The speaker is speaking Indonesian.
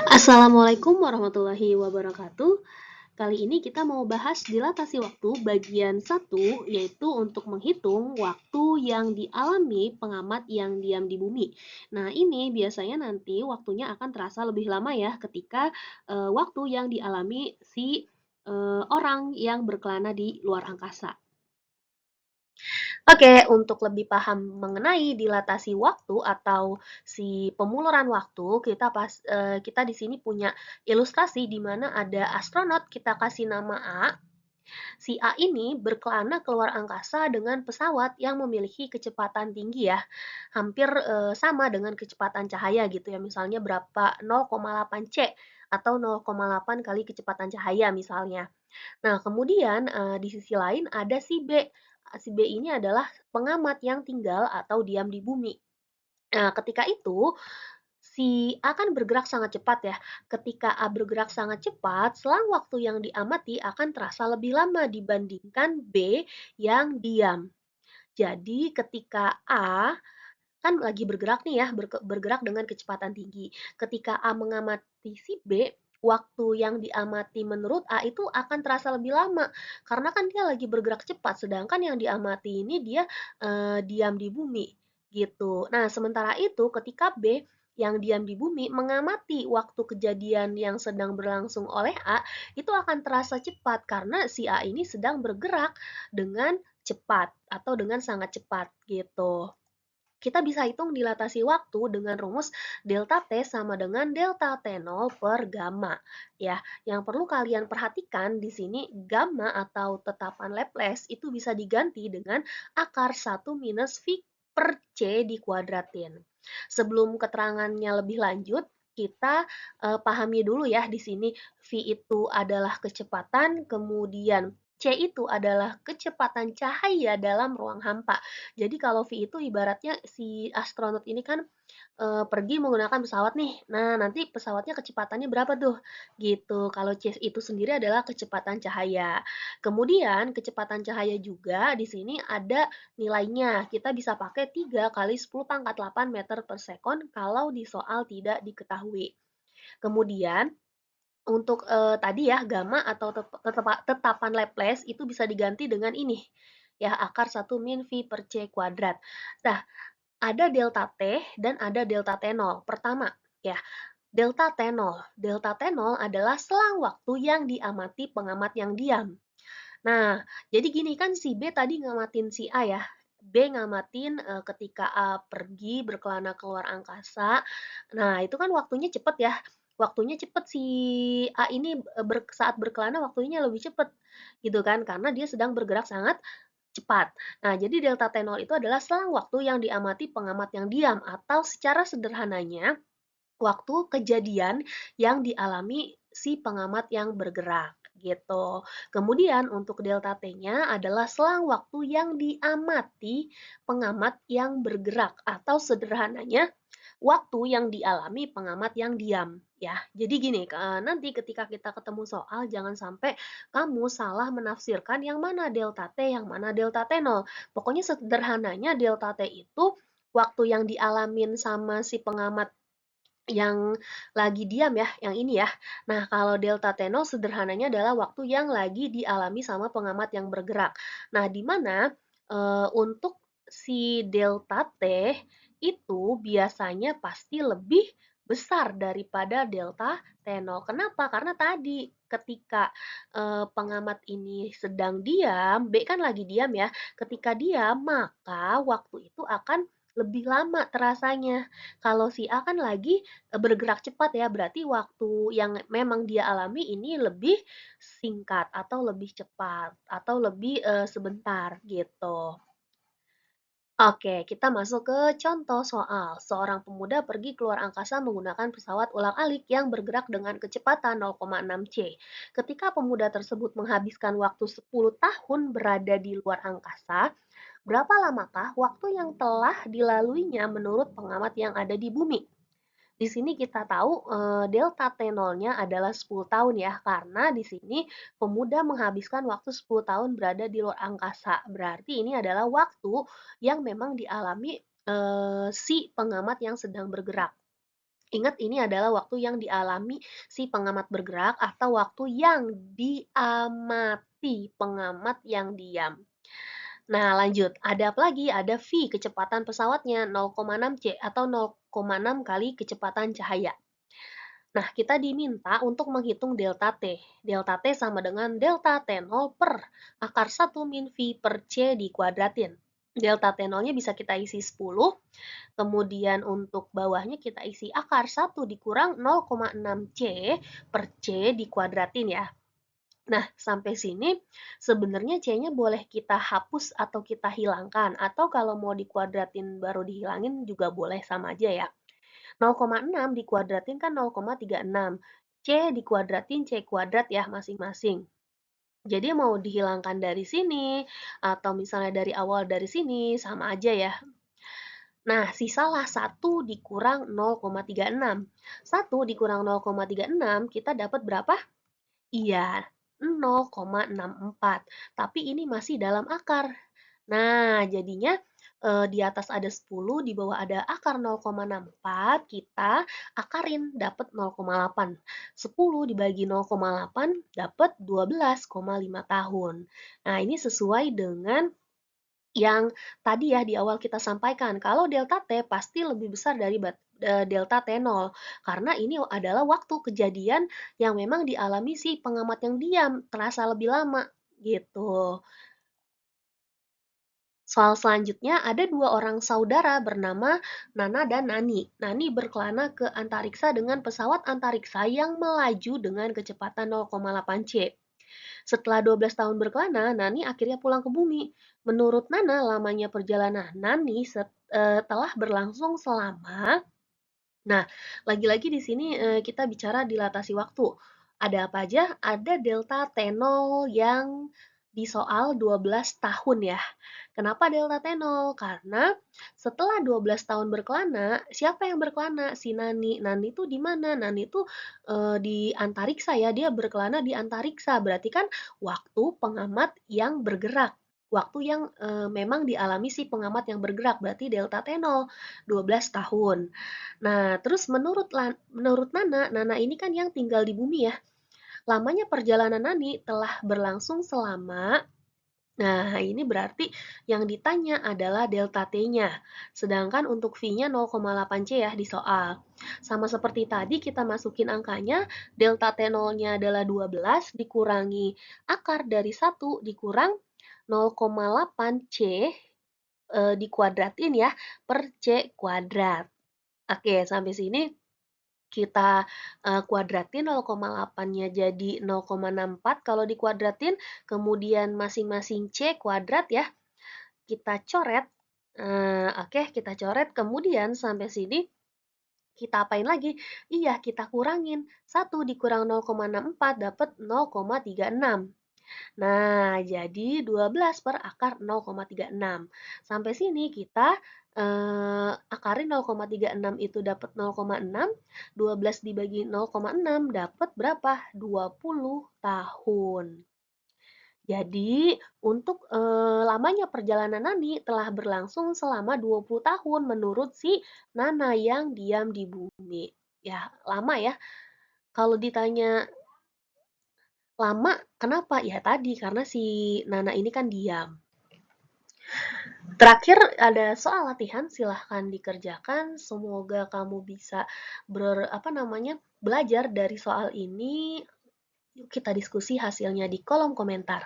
Assalamualaikum warahmatullahi wabarakatuh. Kali ini kita mau bahas dilatasi waktu bagian satu, yaitu untuk menghitung waktu yang dialami pengamat yang diam di bumi. Nah, ini biasanya nanti waktunya akan terasa lebih lama ya ketika waktu yang dialami si orang yang berkelana di luar angkasa. Oke, untuk lebih paham mengenai dilatasi waktu atau si pemuluran waktu, kita di sini punya ilustrasi di mana ada astronot kita kasih nama A. Si A ini berkelana keluar angkasa dengan pesawat yang memiliki kecepatan tinggi ya, hampir sama dengan kecepatan cahaya gitu ya, misalnya berapa 0,8 C atau 0,8 kali kecepatan cahaya misalnya. Nah, kemudian di sisi lain ada si B. Si B ini adalah pengamat yang tinggal atau diam di bumi. Nah, ketika itu si A kan bergerak sangat cepat ya. Ketika A bergerak sangat cepat, selang waktu yang diamati akan terasa lebih lama dibandingkan B yang diam. Jadi ketika A kan lagi bergerak nih ya, bergerak dengan kecepatan tinggi. Ketika A mengamati si B, waktu yang diamati menurut A itu akan terasa lebih lama karena kan dia lagi bergerak cepat, sedangkan yang diamati ini dia diam di bumi gitu. Nah, sementara itu ketika B yang diam di bumi mengamati waktu kejadian yang sedang berlangsung oleh A, itu akan terasa cepat karena si A ini sedang bergerak dengan cepat atau dengan sangat cepat gitu. Kita bisa hitung dilatasi waktu dengan rumus delta T sama dengan delta T0 per gamma. Ya, yang perlu kalian perhatikan di sini gamma atau tetapan Laplace itu bisa diganti dengan akar 1 minus V per C dikuadratin. Sebelum keterangannya lebih lanjut, kita pahami dulu ya di sini V itu adalah kecepatan, kemudian C itu adalah kecepatan cahaya dalam ruang hampa. Jadi kalau V itu ibaratnya si astronot ini kan pergi menggunakan pesawat nih. Nah, nanti pesawatnya kecepatannya berapa tuh? Gitu. Kalau C itu sendiri adalah kecepatan cahaya. Kemudian kecepatan cahaya juga di sini ada nilainya. Kita bisa pakai 3 kali 10 pangkat 8 meter per sekon kalau di soal tidak diketahui. Kemudian untuk tadi ya gamma atau tetapan Laplace itu bisa diganti dengan ini ya akar 1 min V per C kuadrat. Nah, ada delta T dan ada delta T0. Pertama, ya, delta T0. Delta T0 adalah selang waktu yang diamati pengamat yang diam. Nah, jadi gini kan si B tadi ngamatin si A ya. B ngamatin ketika A pergi berkelana keluar angkasa. Nah, itu kan waktunya cepet ya. Waktunya cepet si A ini saat berkelana waktunya lebih cepet gitu kan karena dia sedang bergerak sangat cepat. Nah, jadi delta T0 itu adalah selang waktu yang diamati pengamat yang diam atau secara sederhananya waktu kejadian yang dialami si pengamat yang bergerak gitu. Kemudian untuk delta T-nya adalah selang waktu yang diamati pengamat yang bergerak atau sederhananya waktu yang dialami pengamat yang diam ya. Jadi gini, nanti ketika kita ketemu soal jangan sampai kamu salah menafsirkan yang mana delta T, yang mana delta T0. Pokoknya sederhananya delta T itu waktu yang dialamin sama si pengamat yang lagi diam ya, yang ini ya. Nah, kalau delta T0 sederhananya adalah waktu yang lagi dialami sama pengamat yang bergerak. Nah, di mana untuk si delta T itu biasanya pasti lebih besar daripada delta T0. Kenapa? Karena tadi ketika pengamat ini sedang diam, B kan lagi diam ya. Ketika diam, maka waktu itu akan lebih lama terasanya. Kalau si A kan lagi bergerak cepat ya, berarti waktu yang memang dia alami ini lebih singkat atau lebih cepat atau lebih, sebentar gitu. Oke, kita masuk ke contoh soal. Seorang pemuda pergi keluar angkasa menggunakan pesawat ulang-alik yang bergerak dengan kecepatan 0,6 C. Ketika pemuda tersebut menghabiskan waktu 10 tahun berada di luar angkasa, berapa lamakah waktu yang telah dilaluinya menurut pengamat yang ada di bumi? Di sini kita tahu delta T0-nya adalah 10 tahun ya, karena di sini pemuda menghabiskan waktu 10 tahun berada di luar angkasa. Berarti ini adalah waktu yang memang dialami si pengamat yang sedang bergerak. Ingat ini adalah waktu yang dialami si pengamat bergerak atau waktu yang diamati pengamat yang diam. Nah, lanjut. Ada apa lagi? Ada V, kecepatan pesawatnya 0,6 C atau 0,6 kali kecepatan cahaya. Nah, kita diminta untuk menghitung delta T. Delta T sama dengan delta T0 per akar 1 min V per C dikuadratin. Delta T0-nya bisa kita isi 10, kemudian untuk bawahnya kita isi akar 1 dikurang 0,6 C per C dikuadratin ya. Nah, sampai sini sebenarnya C-nya boleh kita hapus atau kita hilangkan, atau kalau mau dikuadratin baru dihilangin juga boleh, sama aja ya. 0,6 dikuadratin kan 0,36. C dikuadratin C kuadrat ya masing-masing. Jadi mau dihilangkan dari sini, atau misalnya dari awal dari sini, sama aja ya. Nah, sisalah 1 dikurang 0,36. 1 dikurang 0,36, kita dapat berapa? Iya, 0,64. Tapi ini masih dalam akar. Nah, jadinya di atas ada 10, di bawah ada akar 0,64, kita akarin dapat 0,8. 10 dibagi 0,8 dapat 12,5 tahun. Nah, ini sesuai dengan yang tadi ya di awal kita sampaikan, kalau delta T pasti lebih besar dari delta T0, karena ini adalah waktu kejadian yang memang dialami si pengamat yang diam, terasa lebih lama, gitu. Soal selanjutnya, ada dua orang saudara bernama Nana dan Nani. Nani berkelana ke antariksa dengan pesawat antariksa yang melaju dengan kecepatan 0,8 C. Setelah 12 tahun berkelana, Nani akhirnya pulang ke bumi. Menurut Nana, lamanya perjalanan Nani telah berlangsung selama. Nah, lagi-lagi di sini kita bicara dilatasi waktu. Ada apa aja? Ada delta T0 yang di soal 12 tahun ya. Kenapa delta T0? Karena setelah 12 tahun berkelana, siapa yang berkelana? Si Nani. Nani itu di mana? Nani itu di antariksa ya, dia berkelana di antariksa. Berarti kan waktu pengamat yang bergerak. Waktu yang memang dialami si pengamat yang bergerak, berarti delta T0, 12 tahun. Nah, terus menurut Nana, Nana ini kan yang tinggal di bumi ya. Lamanya perjalanan Nani telah berlangsung selama. Nah, ini berarti yang ditanya adalah delta T-nya. Sedangkan untuk V-nya 0,8 C ya di soal. Sama seperti tadi kita masukin angkanya, delta T0-nya adalah 12 dikurangi akar dari 1 dikurang 0,8 C dikuadratin ya per C kuadrat. Oke, sampai sini kita kuadratin 0,8-nya jadi 0,64 kalau dikuadratin, kemudian masing-masing C kuadrat ya, kita coret. Oke, kita coret, kemudian sampai sini kita apain lagi? Iya, kita kurangin. 1 dikurang 0,64 dapat 0,36. Nah, jadi 12 per akar 0,36. Sampai sini kita akarin 0,36 itu dapat 0,6, 12 dibagi 0,6 dapat berapa? 20 tahun. Jadi, untuk lamanya perjalanan Nani telah berlangsung selama 20 tahun menurut si Nana yang diam di bumi. Ya, lama ya. Kalau ditanya lama, kenapa? Ya tadi, karena si Nana ini kan diam. Terakhir ada soal latihan, silahkan dikerjakan. Semoga kamu bisa belajar dari soal ini. Yuk kita diskusi hasilnya di kolom komentar.